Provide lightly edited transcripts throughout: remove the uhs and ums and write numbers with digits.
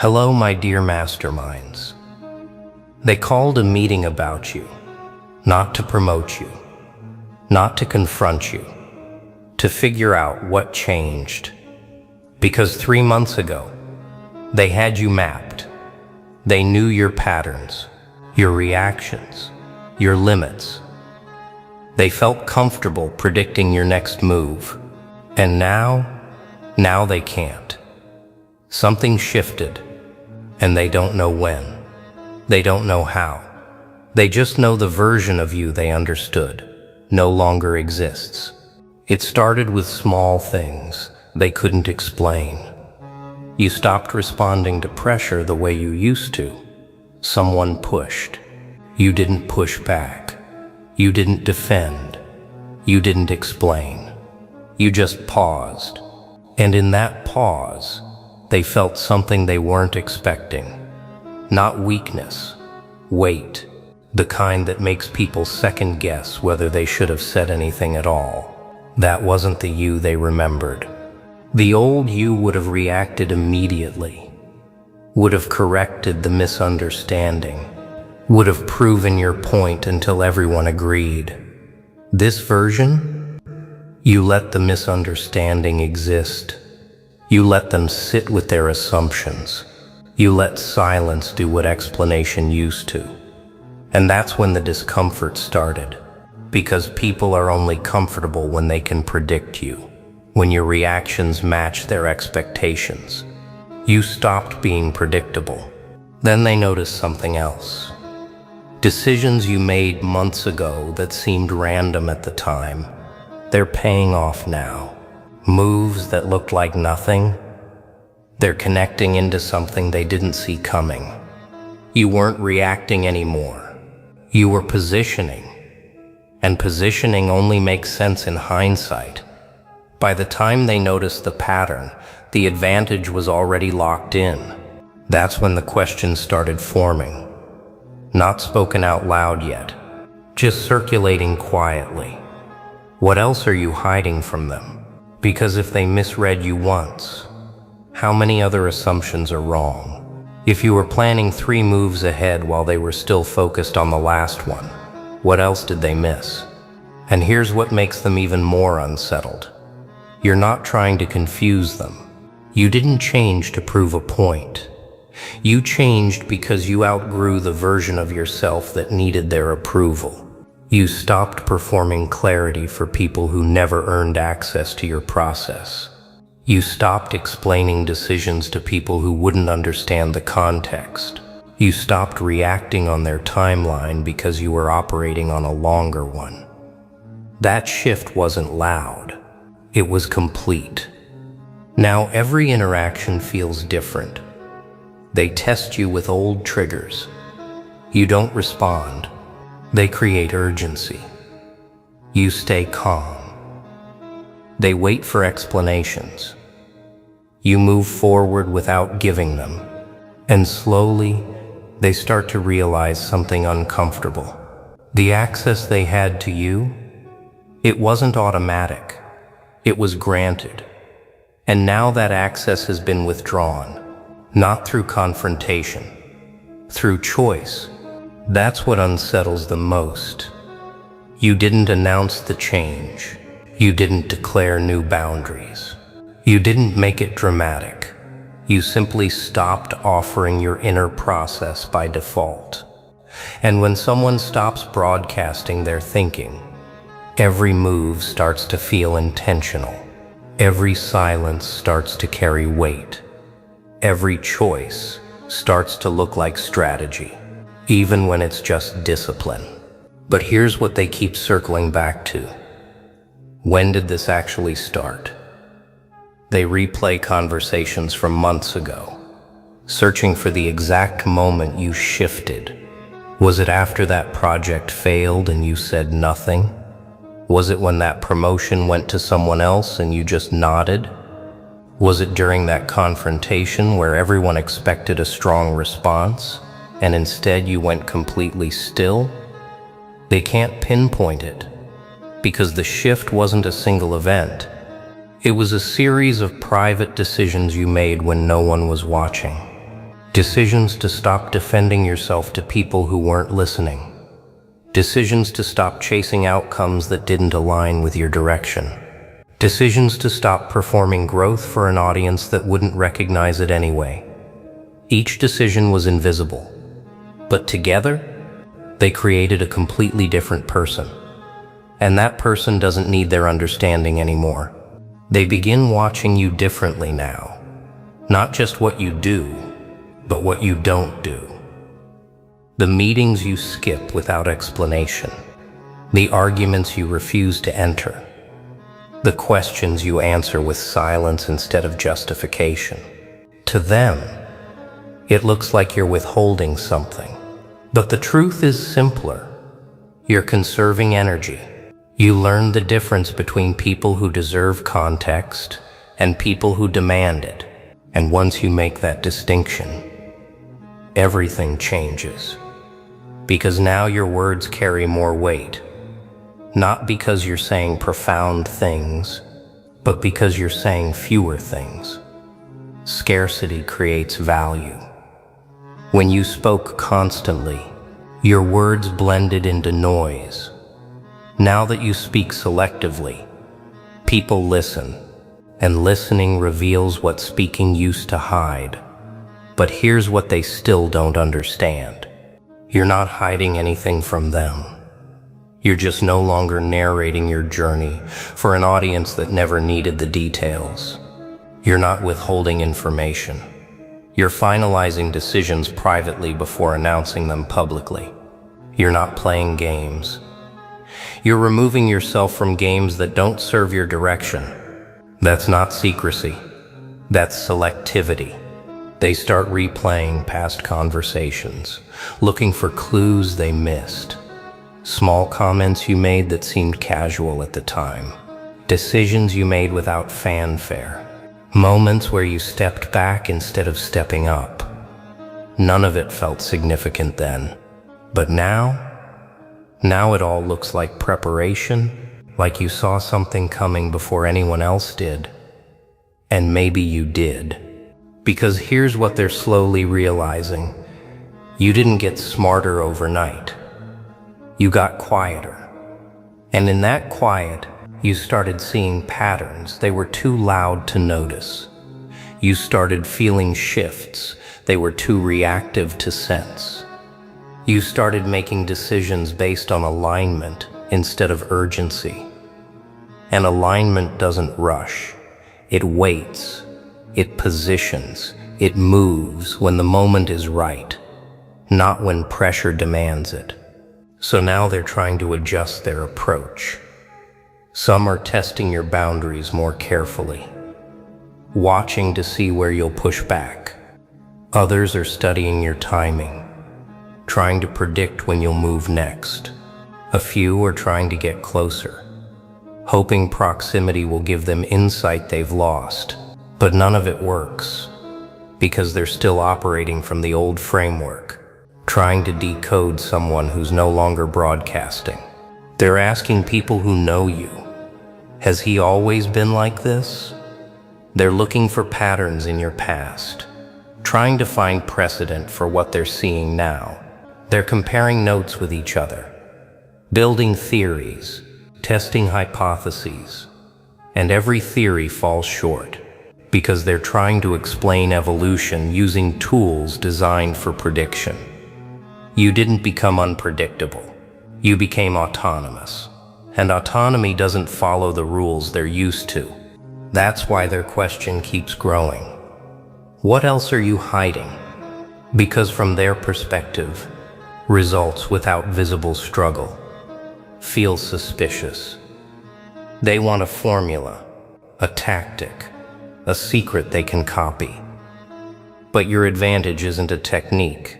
Hello, my dear masterminds. They called a meeting about you, not to promote you, not to confront you, to figure out what changed. Because 3 months ago, they had you mapped. They knew your patterns, your reactions, your limits. They felt comfortable predicting your next move. And now they can't. Something shifted, and they don't know when. They don't know how. They just know the version of you they understood no longer exists. It started with small things they couldn't explain. You stopped responding to pressure the way you used to. Someone pushed. You didn't push back. You didn't defend. You didn't explain. You just paused. And in that pause, they felt something they weren't expecting. Not weakness, weight, the kind that makes people second guess whether they should have said anything at all. That wasn't the you they remembered. The old you would have reacted immediately, would have corrected the misunderstanding, would have proven your point until everyone agreed. This version, you let the misunderstanding exist. You let them sit with their assumptions. You let silence do what explanation used to. And that's when the discomfort started, because people are only comfortable when they can predict you, when your reactions match their expectations. You stopped being predictable. Then they noticed something else. Decisions you made months ago that seemed random at the time, they're paying off now. Moves that looked like nothing, they're connecting into something they didn't see coming. You weren't reacting anymore. You were positioning. And positioning only makes sense in hindsight. By the time they noticed the pattern, the advantage was already locked in. That's when the questions started forming. Not spoken out loud yet, just circulating quietly. What else are you hiding from them? Because if they misread you once, how many other assumptions are wrong? If you were planning 3 moves ahead while they were still focused on the last one, what else did they miss? And here's what makes them even more unsettled. You're not trying to confuse them. You didn't change to prove a point. You changed because you outgrew the version of yourself that needed their approval. You stopped performing clarity for people who never earned access to your process. You stopped explaining decisions to people who wouldn't understand the context. You stopped reacting on their timeline because you were operating on a longer one. That shift wasn't loud. It was complete. Now every interaction feels different. They test you with old triggers. You don't respond. They create urgency. You stay calm. They wait for explanations. You move forward without giving them. And slowly, they start to realize something uncomfortable. The access they had to you, it wasn't automatic. It was granted. And now that access has been withdrawn, not through confrontation, through choice. That's what unsettles them most. You didn't announce the change. You didn't declare new boundaries. You didn't make it dramatic. You simply stopped offering your inner process by default. And when someone stops broadcasting their thinking, every move starts to feel intentional. Every silence starts to carry weight. Every choice starts to look like strategy, even when it's just discipline. But here's what they keep circling back to. When did this actually start? They replay conversations from months ago, searching for the exact moment you shifted. Was it after that project failed and you said nothing? Was it when that promotion went to someone else and you just nodded? Was it during that confrontation where everyone expected a strong response, and instead you went completely still? They can't pinpoint it, because the shift wasn't a single event. It was a series of private decisions you made when no one was watching. Decisions to stop defending yourself to people who weren't listening. Decisions to stop chasing outcomes that didn't align with your direction. Decisions to stop performing growth for an audience that wouldn't recognize it anyway. Each decision was invisible, but together, they created a completely different person. And that person doesn't need their understanding anymore. They begin watching you differently now. Not just what you do, but what you don't do. The meetings you skip without explanation. The arguments you refuse to enter. The questions you answer with silence instead of justification. To them, it looks like you're withholding something. But the truth is simpler. You're conserving energy. You learn the difference between people who deserve context and people who demand it. And once you make that distinction, everything changes. Because now your words carry more weight. Not because you're saying profound things, but because you're saying fewer things. Scarcity creates value. When you spoke constantly, your words blended into noise. Now that you speak selectively, people listen, and listening reveals what speaking used to hide. But here's what they still don't understand. You're not hiding anything from them. You're just no longer narrating your journey for an audience that never needed the details. You're not withholding information. You're finalizing decisions privately before announcing them publicly. You're not playing games. You're removing yourself from games that don't serve your direction. That's not secrecy. That's selectivity. They start replaying past conversations, looking for clues they missed. Small comments you made that seemed casual at the time. Decisions you made without fanfare. Moments where you stepped back instead of stepping up. None of it felt significant then. But now it all looks like preparation, like you saw something coming before anyone else did. And maybe you did. Because here's what they're slowly realizing. You didn't get smarter overnight. You got quieter. And in that quiet, you started seeing patterns they were too loud to notice. You started feeling shifts they were too reactive to sense. You started making decisions based on alignment instead of urgency. And alignment doesn't rush. It waits. It positions. It moves when the moment is right, not when pressure demands it. So now they're trying to adjust their approach. Some are testing your boundaries more carefully, watching to see where you'll push back. Others are studying your timing, trying to predict when you'll move next. A few are trying to get closer, hoping proximity will give them insight they've lost. But none of it works, because they're still operating from the old framework, trying to decode someone who's no longer broadcasting. They're asking people who know you, has he always been like this? They're looking for patterns in your past, trying to find precedent for what they're seeing now. They're comparing notes with each other, building theories, testing hypotheses, and every theory falls short because they're trying to explain evolution using tools designed for prediction. You didn't become unpredictable. You became autonomous. And autonomy doesn't follow the rules they're used to. That's why their question keeps growing. What else are you hiding? Because from their perspective, results without visible struggle feel suspicious. They want a formula, a tactic, a secret they can copy. But your advantage isn't a technique,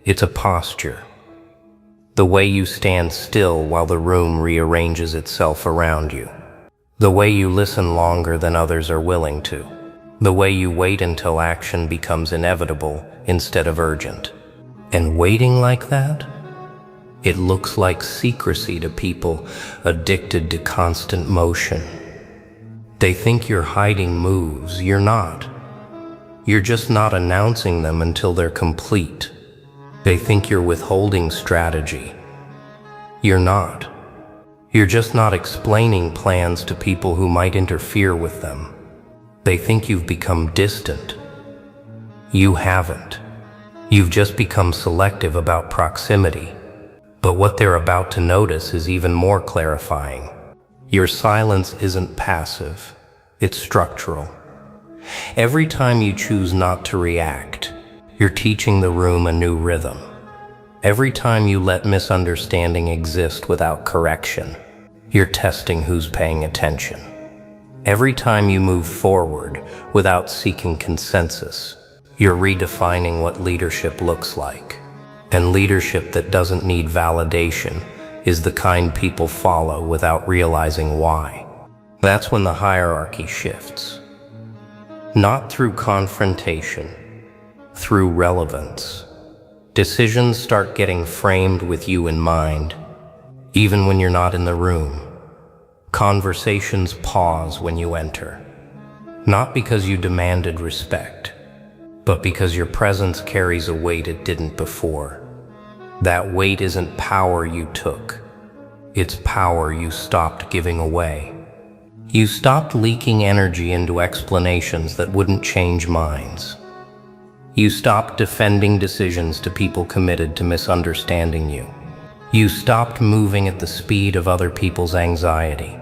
it's a posture. The way you stand still while the room rearranges itself around you. The way you listen longer than others are willing to. The way you wait until action becomes inevitable instead of urgent. And waiting like that? It looks like secrecy to people addicted to constant motion. They think you're hiding moves. You're not. You're just not announcing them until they're complete. They think you're withholding strategy. You're not. You're just not explaining plans to people who might interfere with them. They think you've become distant. You haven't. You've just become selective about proximity. But what they're about to notice is even more clarifying. Your silence isn't passive, it's structural. Every time you choose not to react, you're teaching the room a new rhythm. Every time you let misunderstanding exist without correction, you're testing who's paying attention. Every time you move forward without seeking consensus, you're redefining what leadership looks like. And leadership that doesn't need validation is the kind people follow without realizing why. That's when the hierarchy shifts. Not through confrontation, through relevance. Decisions start getting framed with you in mind, even when you're not in the room. Conversations pause when you enter, not because you demanded respect, but because your presence carries a weight it didn't before. That weight isn't power you took, it's power you stopped giving away. You stopped leaking energy into explanations that wouldn't change minds. You stopped defending decisions to people committed to misunderstanding you. You stopped moving at the speed of other people's anxiety.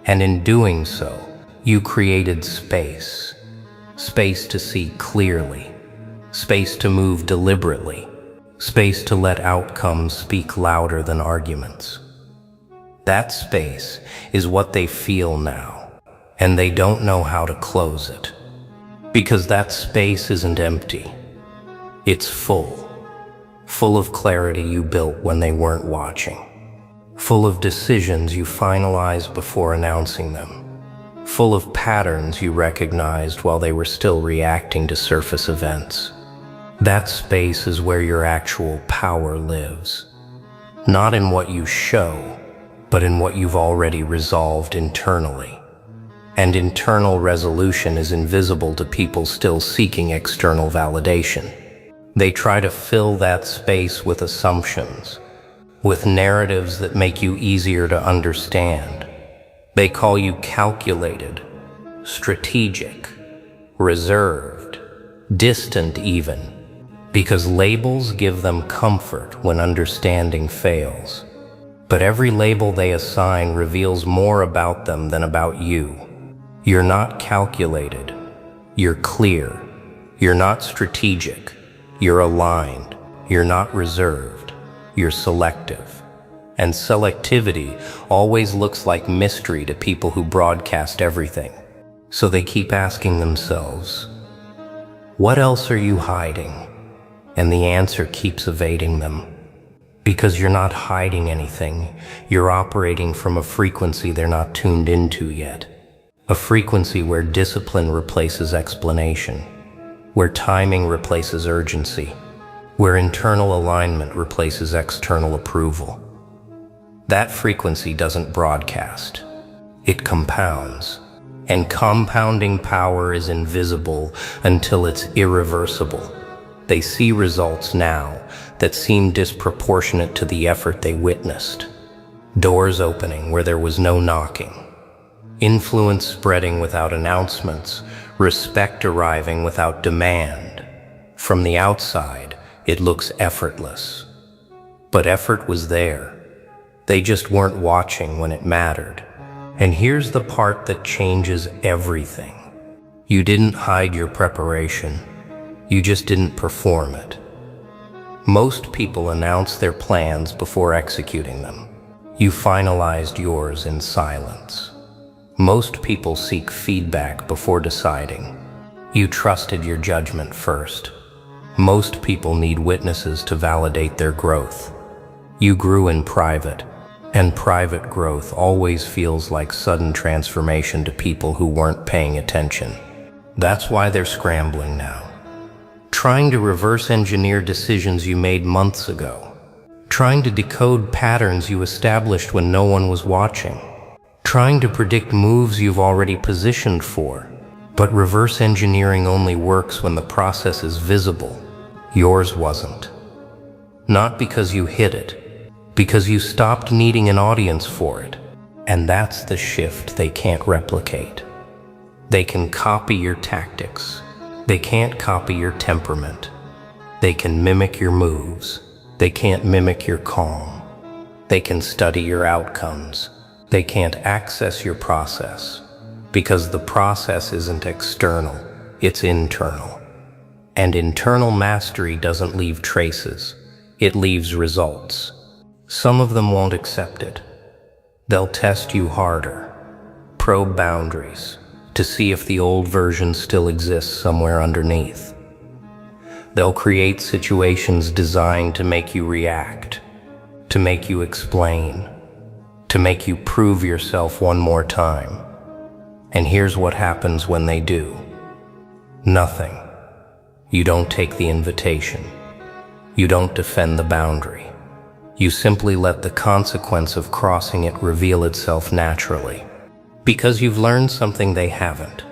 And in doing so, you created space. Space to see clearly. Space to move deliberately. Space to let outcomes speak louder than arguments. That space is what they feel now, and they don't know how to close it. Because that space isn't empty. It's full. Full of clarity you built when they weren't watching. Full of decisions you finalized before announcing them. Full of patterns you recognized while they were still reacting to surface events. That space is where your actual power lives. Not in what you show, but in what you've already resolved internally. And internal resolution is invisible to people still seeking external validation. They try to fill that space with assumptions, with narratives that make you easier to understand. They call you calculated, strategic, reserved, distant even, because labels give them comfort when understanding fails. But every label they assign reveals more about them than about you. You're not calculated. You're clear. You're not strategic. You're aligned. You're not reserved. You're selective. And selectivity always looks like mystery to people who broadcast everything. So they keep asking themselves, what else are you hiding? And the answer keeps evading them. Because you're not hiding anything, you're operating from a frequency they're not tuned into yet. A frequency where discipline replaces explanation, where timing replaces urgency, where internal alignment replaces external approval. That frequency doesn't broadcast, it compounds. And compounding power is invisible until it's irreversible. They see results now that seem disproportionate to the effort they witnessed. Doors opening where there was no knocking. Influence spreading without announcements. Respect arriving without demand. From the outside, it looks effortless. But effort was there. They just weren't watching when it mattered. And here's the part that changes everything. You didn't hide your preparation. You just didn't perform it. Most people announce their plans before executing them. You finalized yours in silence. Most people seek feedback before deciding. You trusted your judgment first. Most people need witnesses to validate their growth. You grew in private, and private growth always feels like sudden transformation to people who weren't paying attention. That's why they're scrambling now. Trying to reverse engineer decisions you made months ago. Trying to decode patterns you established when no one was watching. Trying to predict moves you've already positioned for. But reverse engineering only works when the process is visible. Yours wasn't. Not because you hid it, because you stopped needing an audience for it. And that's the shift they can't replicate. They can copy your tactics. They can't copy your temperament. They can mimic your moves. They can't mimic your calm. They can study your outcomes. They can't access your process, because the process isn't external, it's internal. And internal mastery doesn't leave traces, it leaves results. Some of them won't accept it. They'll test you harder, probe boundaries, to see if the old version still exists somewhere underneath. They'll create situations designed to make you react, to make you explain, to make you prove yourself one more time. And here's what happens when they do. Nothing. You don't take the invitation. You don't defend the boundary. You simply let the consequence of crossing it reveal itself naturally. Because you've learned something they haven't.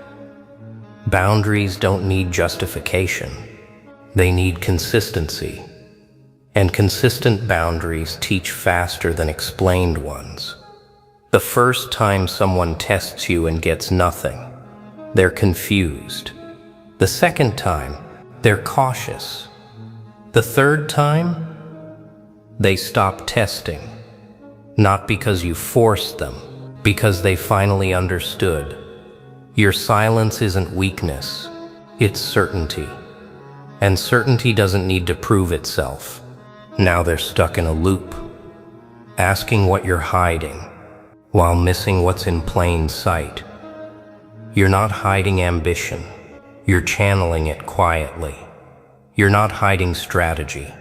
Boundaries don't need justification. They need consistency. And consistent boundaries teach faster than explained ones. The first time someone tests you and gets nothing, they're confused. The second time, they're cautious. The third time, they stop testing. Not because you forced them, because they finally understood. Your silence isn't weakness, it's certainty. And certainty doesn't need to prove itself. Now they're stuck in a loop, asking what you're hiding, while missing what's in plain sight. You're not hiding ambition, you're channeling it quietly. You're not hiding strategy,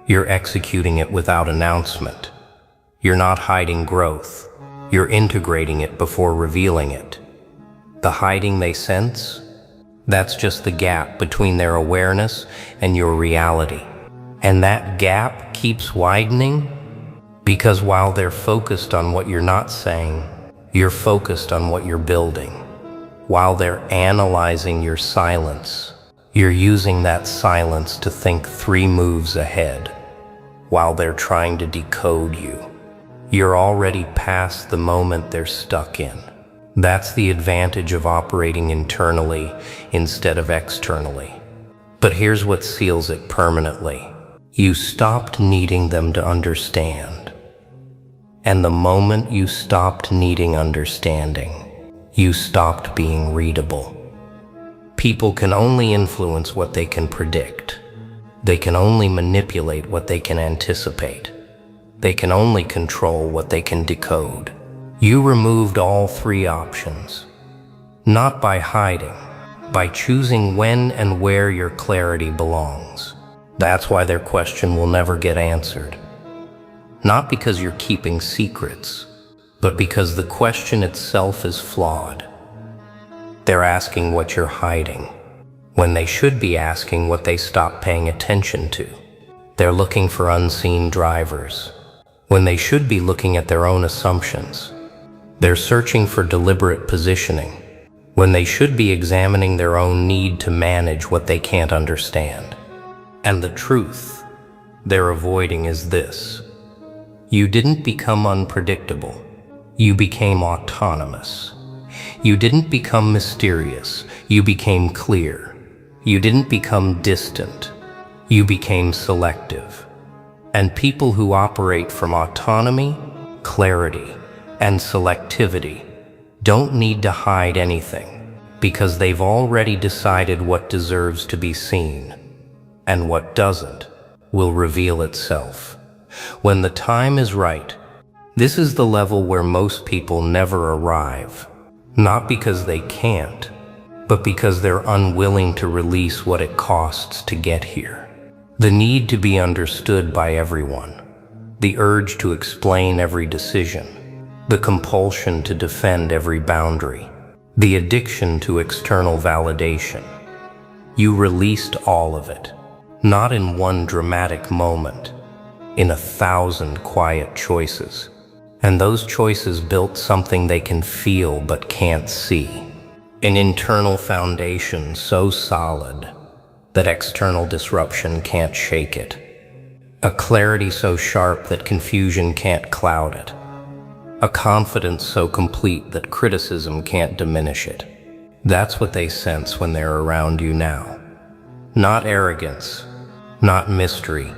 you're executing it without announcement. You're not hiding growth, you're integrating it before revealing it. The hiding they sense? That's just the gap between their awareness and your reality. And that gap keeps widening because while they're focused on what you're not saying, you're focused on what you're building. While they're analyzing your silence, you're using that silence to think 3 moves ahead. While they're trying to decode you, you're already past the moment they're stuck in. That's the advantage of operating internally instead of externally. But here's what seals it permanently. You stopped needing them to understand. And the moment you stopped needing understanding, you stopped being readable. People can only influence what they can predict. They can only manipulate what they can anticipate. They can only control what they can decode. You removed all 3 options, not by hiding, by choosing when and where your clarity belongs. That's why their question will never get answered. Not because you're keeping secrets, but because the question itself is flawed. They're asking what you're hiding, when they should be asking what they stopped paying attention to. They're looking for unseen drivers, when they should be looking at their own assumptions. They're searching for deliberate positioning, when they should be examining their own need to manage what they can't understand. And the truth they're avoiding is this. You didn't become unpredictable. You became autonomous. You didn't become mysterious. You became clear. You didn't become distant. You became selective. And people who operate from autonomy, clarity, and selectivity don't need to hide anything, because they've already decided what deserves to be seen, and what doesn't will reveal itself. When the time is right, this is the level where most people never arrive, not because they can't, but because they're unwilling to release what it costs to get here. The need to be understood by everyone, the urge to explain every decision, the compulsion to defend every boundary, the addiction to external validation. You released all of it, not in one dramatic moment, in 1,000 quiet choices. And those choices built something they can feel but can't see. An internal foundation so solid that external disruption can't shake it. A clarity so sharp that confusion can't cloud it. A confidence so complete that criticism can't diminish it. That's what they sense when they're around you now. Not arrogance, not mystery,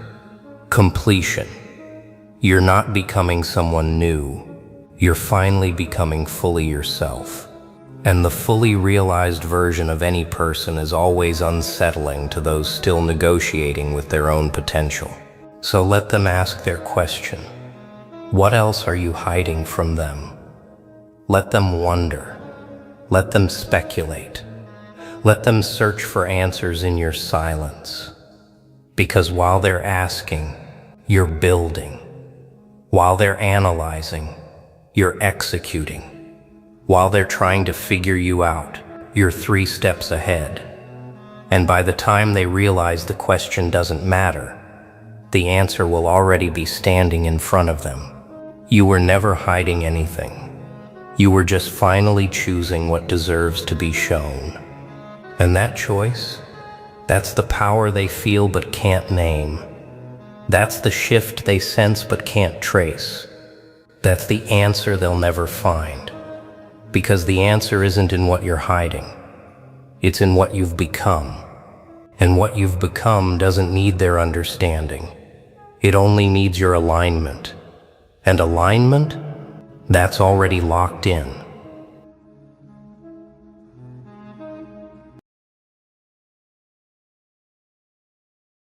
completion. You're not becoming someone new. You're finally becoming fully yourself. And the fully realized version of any person is always unsettling to those still negotiating with their own potential. So let them ask their question. What else are you hiding from them? Let them wonder. Let them speculate. Let them search for answers in your silence. Because while they're asking, you're building. While they're analyzing, you're executing. While they're trying to figure you out, you're 3 steps ahead. And by the time they realize the question doesn't matter, the answer will already be standing in front of them. You were never hiding anything. You were just finally choosing what deserves to be shown. And that choice, that's the power they feel but can't name. That's the shift they sense but can't trace. That's the answer they'll never find. Because the answer isn't in what you're hiding. It's in what you've become. And what you've become doesn't need their understanding. It only needs your alignment. And alignment? That's already locked in.